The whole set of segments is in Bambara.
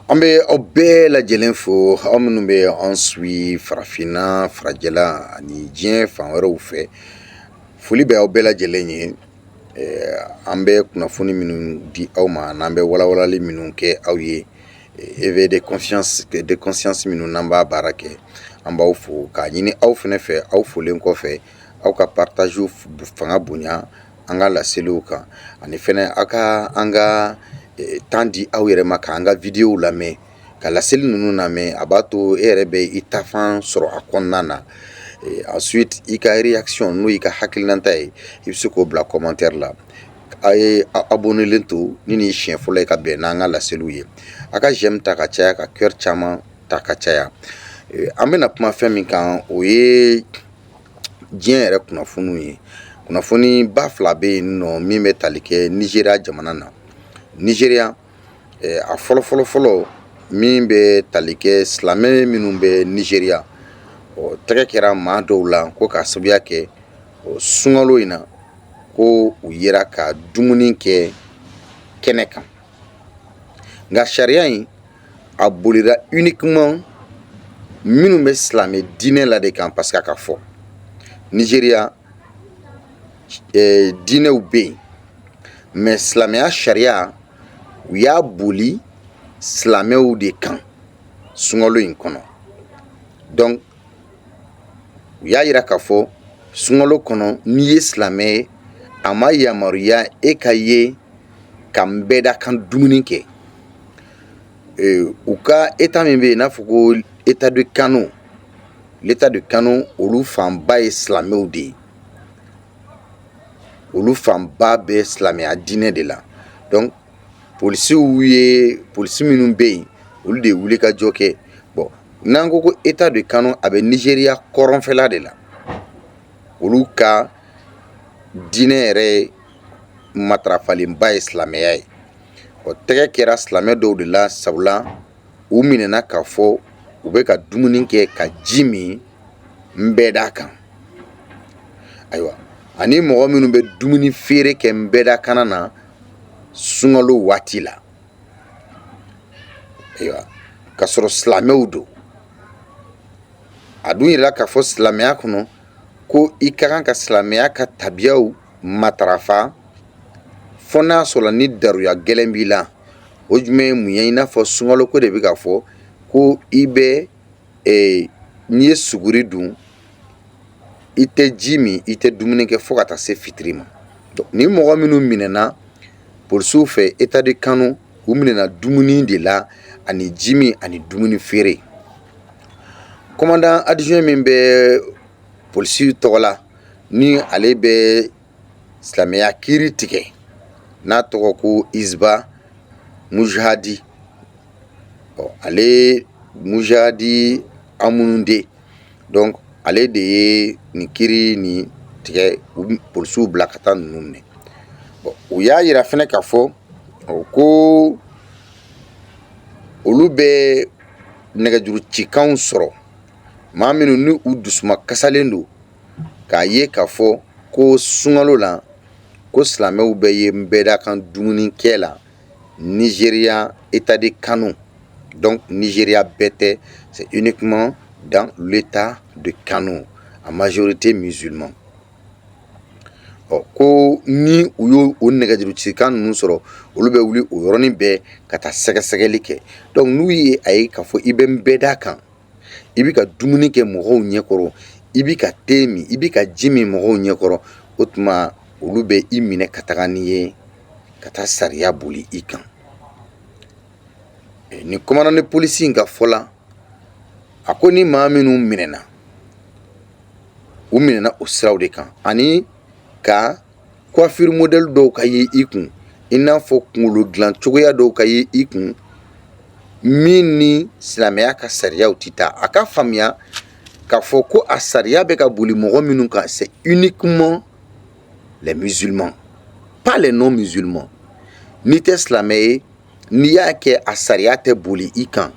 An bɛ aw bɛɛ lajɛlen fo aw minnu bɛ an suit farafinna farajɛla ani diɲɛ fan wɛrɛw fɛ. Foli bɛ aw bɛɛ lajɛlen ye. An bɛ kunnafoni minnu di aw ma n'an bɛ walawalali minnu kɛ aw ye, éveil de conscience minnu n'an b'a baara kɛ, an b'aw fo k'a ɲini aw fɛnɛ fɛ, aw folen kɔfɛ aw ka partage fanga bonya an ka laseliw kan, ani fɛnɛ aw ka an ka temps di aw yɛrɛ ma k'an ka vidéo lamɛn, ka laseli ninnu lamɛn. A b'a to e yɛrɛ bɛ i tafan sɔrɔ a kɔnɔna na. Ensuite i ka réaction n'o y'i ka hakilinata ye, i bɛ se k'o bila commentaire la. A ye abonnelen to ni nin siɲɛ fɔlɔ ye ka bɛn n'an ka laseliw ye. A ka j'aime ta ka caya, ka cœur caman ta ka caya. An bɛna kuma fɛn min kan o ye diɲɛ yɛrɛ kunnafoniw ye. Kunnafoni ba fila bɛ yen nɔ min bɛ tali kɛ Nigéria jamana na. Nigéria a fɔlɔ min bɛ tali kɛ silamɛ minnu bɛ Nigéria, tɛgɛ kɛra maa dɔw la ko k'a sababuya kɛ sunkalo in na ko u yera ka dumuni kɛ kɛnɛ kan. Nka sariya in a bolira uniquement minnu bɛ silamɛ diinɛ la de kan, parce que a ka fɔ Nigéria diinɛw bɛ yen, mais silamɛya sariya u y'a boli silamɛw de kan sunkalo in kɔnɔ. Donc u y'a yira k'a fɔ sunkalo kɔnɔ n'i ye silamɛ ye, a ma yamaruya e ka ye ka n bɛɛ da kan dumuni kɛ. U ka état min bɛ yen n'a fɔ ko état de Kano, l'état de Kano olu fanba ye silamɛw de ye. Olu fanba bɛ silamɛya diinɛ de la. Donc polisi minnu bɛ yen olu de ye wuli ka jɔ kɛ. Bon, n'an ko état de Kano a bɛ Nigéria kɔrɔnfɛla de la. Olu ka diinɛ yɛrɛ matarafalenba ye silamɛya ye. Tɛgɛ kɛra silamɛ dɔw de la, sabula u minɛna k'a fɔ u bɛ ka dumuni kɛ ka ji min n bɛɛ d'a kan. Ayiwa, ani mɔgɔ minnu bɛ dumuni feere kɛ n bɛɛ da kana na sunkalo waati la. Ayiwa, ka sɔrɔ silamɛw don. A dun yira k'a fɔ silamɛya kɔnɔ ko i ka kan ka silamɛya ka tabiyaw matarafa fɔ n'a sɔrɔ ni daruya gɛlɛn b'i la. O jumɛn ye mun ye? I n'a fɔ sunkalo ko de bɛ ka fɔ ko i bɛ n'i ye suguri dun i tɛ ji min, i tɛ dumuni kɛ fo ka taa se fitiri ma. Ni mɔgɔ minnu minɛna polisiw fɛ état de Kano, u minɛna dumuni de la ani ji min ani dumuni feere. Commandant adjoint min bɛ polisiw tɔgɔ la ni ale bɛ silamɛya kiiri tigɛ, n'a tɔgɔ ko Isba Mujahadi. Ale Mujahadi Amunude. Donc ale de ye nin kiiri ni tigɛ polisiw bila ka taa ninnu minɛ. U y'a yira fɛnɛ k'a fɔ ko olu bɛ nɛgɛjurucikanw sɔrɔ maa minnu ni u dusuma kasalen don k'a ye k'a fɔ ko sunkalo la ko silamɛw bɛ ye n bɛɛ da kan dumuni kɛ la Nigéria état de Kano. Donc Nigéria bɛɛ tɛ, c'est uniquement dans l'état de Kano, en majorité musulman. Ko ni u y'o nɛgɛjurucikan ninnu sɔrɔ, olu bɛ wuli o yɔrɔnin bɛɛ ka taa sɛgɛsɛgɛli kɛ. Donc n'u ye a ye k'a fɔ i bɛ n bɛɛ da kan, i bɛ ka dumuni kɛ mɔgɔw ɲɛkɔrɔ, i bɛ ka te min, i bɛ ka ji min mɔgɔw ɲɛkɔrɔ, o tuma olu bɛ i minɛ ka taga n'i ye ka taa sariya boli i kan. Ni commandant de police in ka fɔ la, a ko ni maa minnu minɛna, u minɛna o siraw de kan, ani ka coiffure modèle dɔw ka ye i kun, i n'a fɔ kunkolo dilan cogoya dɔw ka ye i kun, min ni silamɛya ka sariyaw tɛ taa. A ka faamuya k'a fɔ ko a sariya bɛ ka boli mɔgɔ minnu kan, c'est uniquement les musulmans, pas les non musulmans. N'i tɛ silamɛ ye, n'i y'a kɛ a sariya tɛ boli i kan,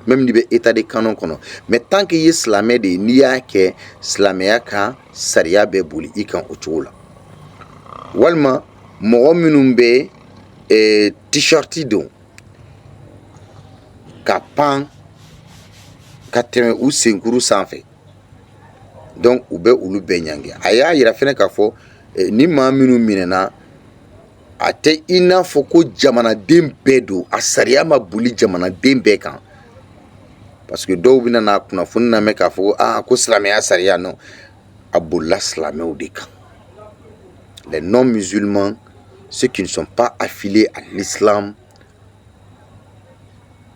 même n'i bɛ état de Kano kɔnɔ, mais tant que i ye silamɛ de ye, n'i y'a kɛ silamɛya ka sariya bɛ boli i kan o cogo la. Walima mɔgɔ minnu bɛ t-shirt don, ka pan ka tɛmɛ u senkuru sanfɛ. Donc u bɛ olu bɛɛ ɲangi. A y'a yira fɛnɛ k'a fɔ ni maa minnu minɛna a tɛ i n'a fɔ ko jamanaden bɛɛ don, a sariya ma boli jamanaden bɛɛ kan. Parce que dɔw bɛna na kunnafoni lamɛn k'a fɔ ko silamɛya sariya non, a bolila silamɛw de kan. Les non-musulmans, ceux qui ne sont pas affiliés à l'islam,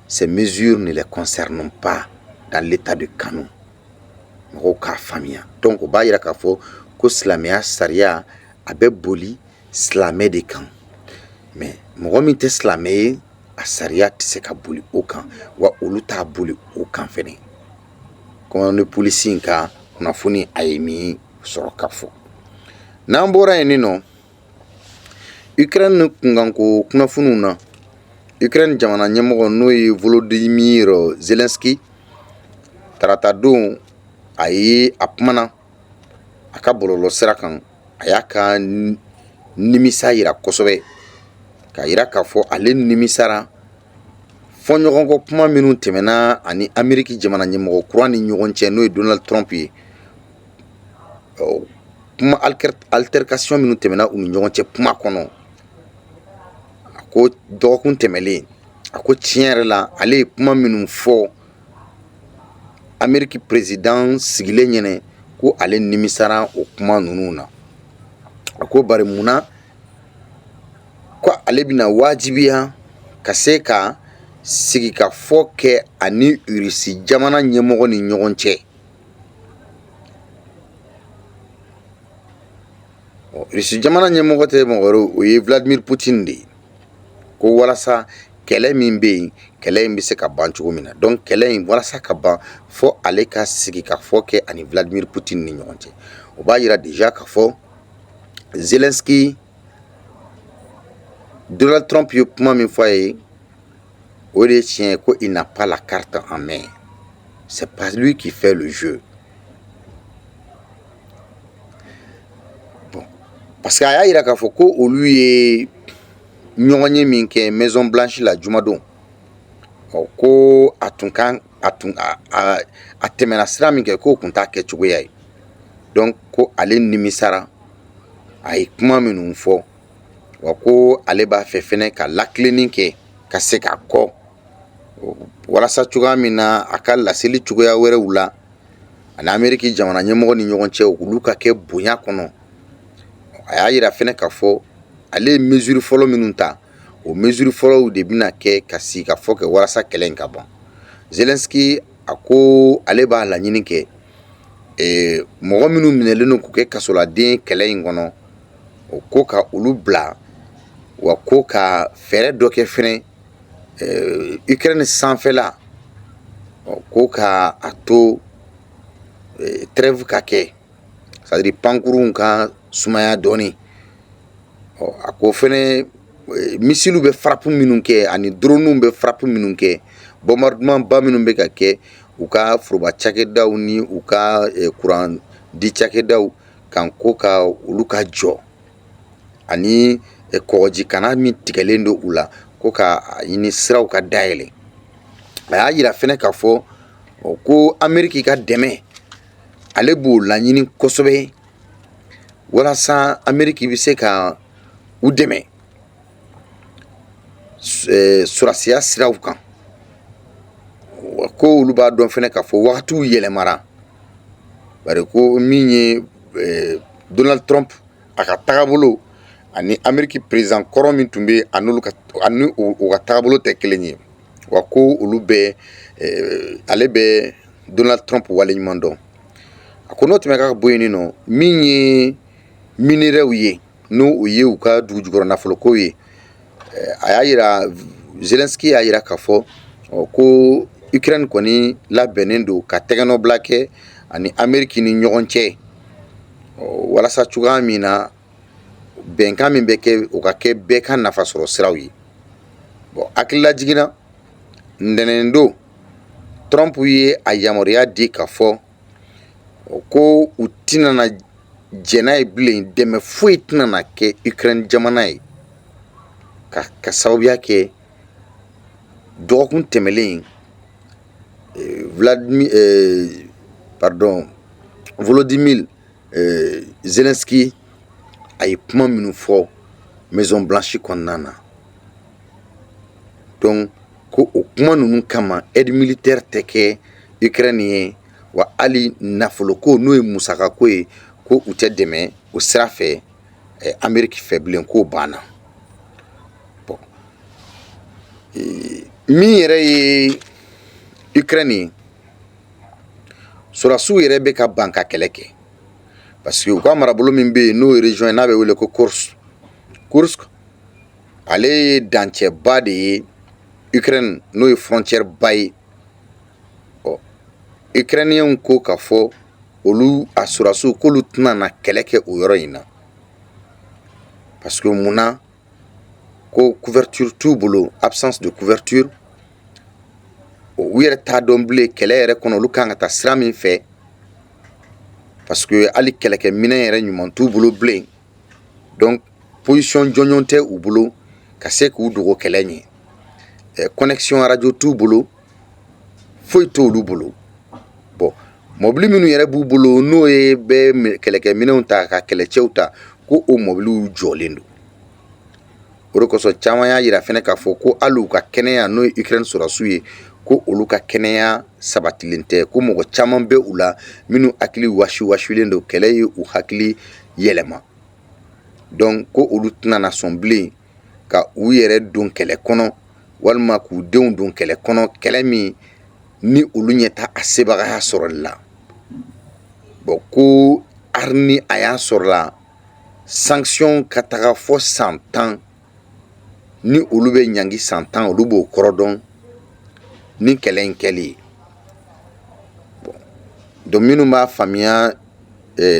ces mesures ne les concernent pas dans l'état de canon. Mɔgɔw k'a faamuya. Donc o b'a yira k'a fɔ ko silamɛya sariya a bɛ boli silamɛ de kan. Mais mɔgɔ min tɛ silamɛ ye, a sariya tɛ se ka boli o kan, wa olu t'a boli o kan fɛnɛ. Kɔmande polisi in ka kunnafoni a ye min sɔrɔ ka fɔ. N'an bɔra yen nɔ, Ukraine kunkanko kunnafoniw na, Ukraine jamana ɲɛmɔgɔ n'o ye Volodymyr Zelensky, tarata don a ye a kumana a ka bɔlɔlɔ sira kan, a y'a ka nimisa yira kosɛbɛ, k'a yira k'a fɔ ale nimisara fɔɲɔgɔnkɔ kuma minnu tɛmɛna ani Ameriki jamana ɲɛmɔgɔ kura ni ɲɔgɔn cɛ n'o ye Donald Trump ye, kuma altercation minnu tɛmɛna u ni ɲɔgɔn cɛ kuma kɔnɔ. A ko dɔgɔkun tɛmɛlen, a ko tiɲɛ yɛrɛ la ale ye kuma minnu fɔ Ameriki président sigilen ɲɛnɛ ko ale nimisara o kuma ninnu na. A ko bari munna ko ale bɛna wajibiya ka se ka sigikafɔ kɛ ani Rusi jamana ɲɛmɔgɔ ni ɲɔgɔn cɛ. Rusi jamana ɲɛmɔgɔ tɛ mɔgɔ wɛrɛ, o ye Vladimir Poutine de ye. Ko walasa kɛlɛ min bɛ yen, kɛlɛ in bɛ se ka ban cogo min na. Donc kɛlɛ in walasa ka ban fɔ ale ka sigikafɔ kɛ ani Vladimir Poutine ni ɲɔgɔn cɛ. O b'a yira déjà k'a fɔ Zelensky, Donald Trump ye kuma min fɔ a ye, o de ye tiɲɛ ye, ko il n'a pas la carte en main. C'est pas lui qui fait le jeu. Bon, parce que a y'a yira k'a fɔ ko olu ye ɲɔgɔn ye min kɛ Maison Blanche la jumadon, ko a tɛmɛna sira min kɛ k'o kun t'a kɛ cogoya ye. Donc ko ale nimisara, a ye kuma minnu fɔ, wa ko ale b'a fɛ fɛnɛ ka lakilenni kɛ ka se k'a kɔ, walasa cogoya min na a ka laseli cogoya wɛrɛw la ani Ameriki jamana ɲɛmɔgɔ ni ɲɔgɔn cɛ olu ka kɛ bonya kɔnɔ. A y'a yira fɛnɛ k'a fɔ ale ye mesure fɔlɔ minnu ta, o mesure fɔlɔw de bɛna kɛ ka sigikafɔ kɛ walasa kɛlɛ in ka ban. Zelensky a ko ale b'a laɲini kɛ mɔgɔ minnu minɛlen don k'u kɛ kasoladen kɛlɛ in kɔnɔ, o ko ka olu bila, wa ko ka fɛɛrɛ dɔ kɛ fɛnɛ Ukraine sanfɛla, ko ka a to trêve ka kɛ, c'est-à-dire pankuruw ka sumaya dɔɔni. A ko fɛnɛ missile bɛ frappe minnu kɛ ani drone bɛ frappe minnu kɛ, bombardement ba minnu bɛ ka kɛ u ka foroba cakɛdaw ni u ka courant di cakɛdaw kan, ko ka olu ka jɔ, ani kɔgɔjikana min tigɛlen don u la, ko ka ɲini siraw ka dayɛlɛ. A y'a yira fɛnɛ k'a fɔ ko Ameriki ka dɛmɛ ale b'o laɲini kosɛbɛ, walasa Ameriki bɛ se ka u dɛmɛ surasiya siraw kan. Ko olu b'a dɔn fɛnɛ k'a fɔ wagatiw yɛlɛmara, bari ko min ye Donald Trump a ka tagabolo ani Ameriki président kɔrɔ min tun bɛ ani o ka tagabolo tɛ kelen ye, wa ko olu bɛ ale bɛ Donald Trump waleɲuman dɔn. A ko n'o tɛmɛ ka bɔ yen nɔ, min ye minerais ye n'o o ye u ka dugu jukɔrɔ nafoloko ye, a y'a yira, Zelensky y'a yira k'a fɔ ko Ukraine kɔni labɛnnen don ka tɛgɛnɔbila kɛ ani Ameriki ni ɲɔgɔn cɛ, walasa cogoya min na bɛnkan min bɛ kɛ o ka kɛ bɛɛ ka nafa sɔrɔ siraw ye. Bon, hakilila jiginna ntɛnɛn don Trump ye a yamaruya di k'a fɔ ko u tɛna na jɛ n'a ye bilen, dɛmɛ foyi tɛna na kɛ Ukraine jamana ye, ka sababuya kɛ dɔgɔkun tɛmɛlen Volodymyr Zelensky a ye kuma minnu fɔ Maison Blanche kɔnɔna na. Donc ko o kuma ninnu kama aide militaire tɛ kɛ Ukraine ye, wa hali nafolo ko n'o ye musaka ko ye ko u tɛ dɛmɛ o sira fɛ Amérique fɛ bilen k'o banna. Bon min yɛrɛ ye Ukraine ye, sɔrɔdasiw yɛrɛ bɛ ka ban ka kɛlɛ kɛ parce que u ka marabolo min bɛ yen n'o ye région ye n'a bɛ wele ko Kursk ale ye dancɛba de ye Ukraine n'o ye frontière ba ye. Ukrainiens ko k'a fɔ olu a sɔrɔdasiw k'olu tɛna na kɛlɛ kɛ o yɔrɔ in na parce que munna ko couverture t'u bolo, absence de couverture. U yɛrɛ t'a dɔn bilen kɛlɛ yɛrɛ kɔnɔ olu kan ka taa sira min fɛ parce que hali kɛlɛkɛminɛn yɛrɛ ɲuman t'u bolo bilen. Donc position jɔnjɔn tɛ u bolo ka se k'u dogo kɛlɛ ɲɛ. Connexion radio t'u bolo, foyi t'olu bolo. Bon mobili minnu yɛrɛ b'u bolo n'o ye bɛ kɛlɛkɛminɛnw ta ka kɛlɛcɛw ta ko o mobiliw jɔlen don. O de kosɔn caman y'a yira fɛnɛ k'a fɔ ko hali u ka kɛnɛya n'o ye Ukraine sɔrɔdasiw ye ko olu ka kɛnɛya sabatilen tɛ, ko mɔgɔ caman bɛ u la minnu hakili wasiwasilen don kɛlɛ ye u hakili yɛlɛma. Donc ko olu tɛna na sɔn bilen ka u yɛrɛ don kɛlɛ kɔnɔ walima k'u denw don kɛlɛ kɔnɔ, kɛlɛ min ni olu ɲɛ t'a a sebagaya sɔrɔli la. Bon ko hali ni a y'a sɔrɔ la sanction ka taga fɔ san 10 ni olu bɛ ɲangi san 10 olu b'o kɔrɔ dɔn ni kɛlɛ in kɛli ye. Bon donc minnu b'a faamuya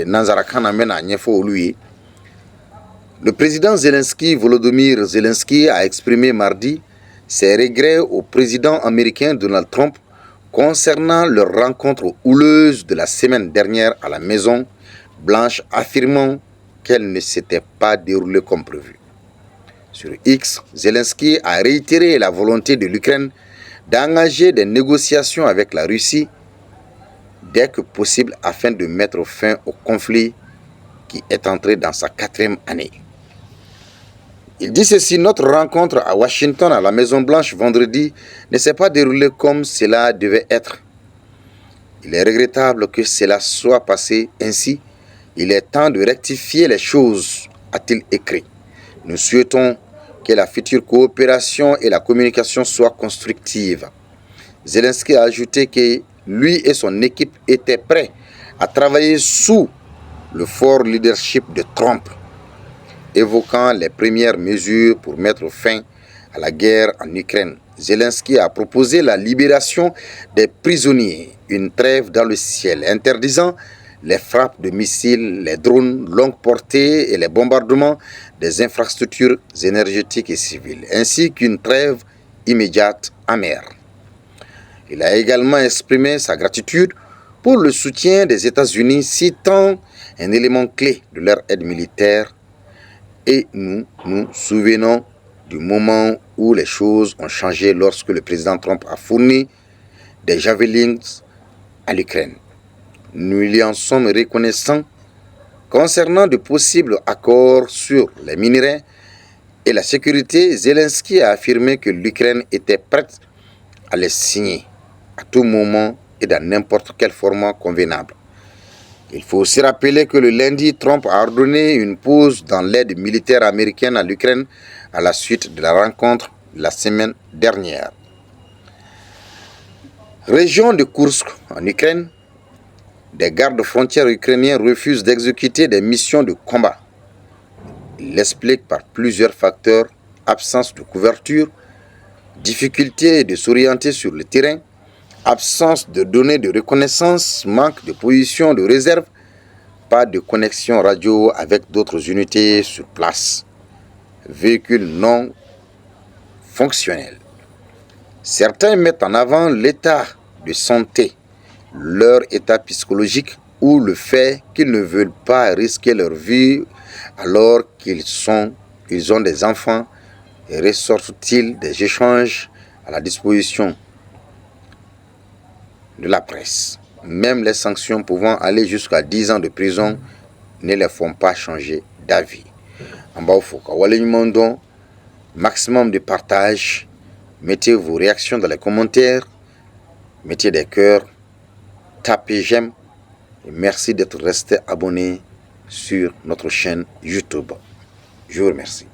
nanzarakan na n bɛna ɲɛfɔ olu ye. Le président Volodymyr Zelensky a exprimé mardi ses regrets au président américain Donald Trump concernant leur rencontre houleuse de la semaine dernière à la Maison Blanche, affirmant qu'elle ne s'était pas déroulée comme prévu. Sur X, Zelensky a réitéré la volonté de l'Ukraine d'engager des négociations avec la Russie dès que possible afin de mettre fin au conflit qui est entré dans sa 4e année. Il dit ceci: notre rencontre à Washington à la Maison Blanche vendredi ne s'est pas déroulée comme cela devait être. Il est regrettable que cela soit passé ainsi. Il est temps de rectifier les choses, a-t-il écrit. Nous souhaitons que la future coopération et la communication soient constructives. Zelensky a ajouté que lui et son équipe étaient prêts à travailler sous le fort leadership de Trump, évoquant les premières mesures pour mettre fin à la guerre en Ukraine. Zelensky a proposé la libération des prisonniers, une trêve dans le ciel, interdisant les frappes de missiles, les drones longue portée et les bombardements des infrastructures énergétiques et civiles, ainsi qu'une trêve immédiate en mer. Il a également exprimé sa gratitude pour le soutien des États-Unis, citant un élément clé de leur aide militaire. Et nous nous souvenons du moment où les choses ont changé lorsque le président Trump a fourni des Javelins à l'Ukraine. Nous lui en sommes reconnaissants. Concernant de possibles accords sur les minerais et la sécurité, Zelensky a affirmé que l'Ukraine était prête à les signer à tout moment et dans n'importe quel format convenable. Il faut aussi rappeler que le lundi, Trump a ordonné une pause dans l'aide militaire américaine à l'Ukraine à la suite de la rencontre la semaine dernière. Région de Kursk, en Ukraine, des gardes-frontières ukrainiens refusent d'exécuter des missions de combat. Il l'explique par plusieurs facteurs: absence de couverture, difficulté de s'orienter sur le terrain, absence de données de reconnaissance, manque de position de réserve, pas de connexion radio avec d'autres unités sur place, véhicules non fonctionnels. Certains mettent en avant l'état de santé, leur état psychologique ou le fait qu'ils ne veulent pas risquer leur vie alors qu'ils ont des enfants, et ressortent-ils des échanges à la disposition de la presse. Même les sanctions pouvant aller jusqu'à 10 ans de prison ne les font pas changer d'avis. En bas, maximum de partage. Mettez vos réactions dans les commentaires. Mettez des cœurs. Tapez j'aime. Et merci d'être resté abonné sur notre chaîne YouTube. Je vous remercie.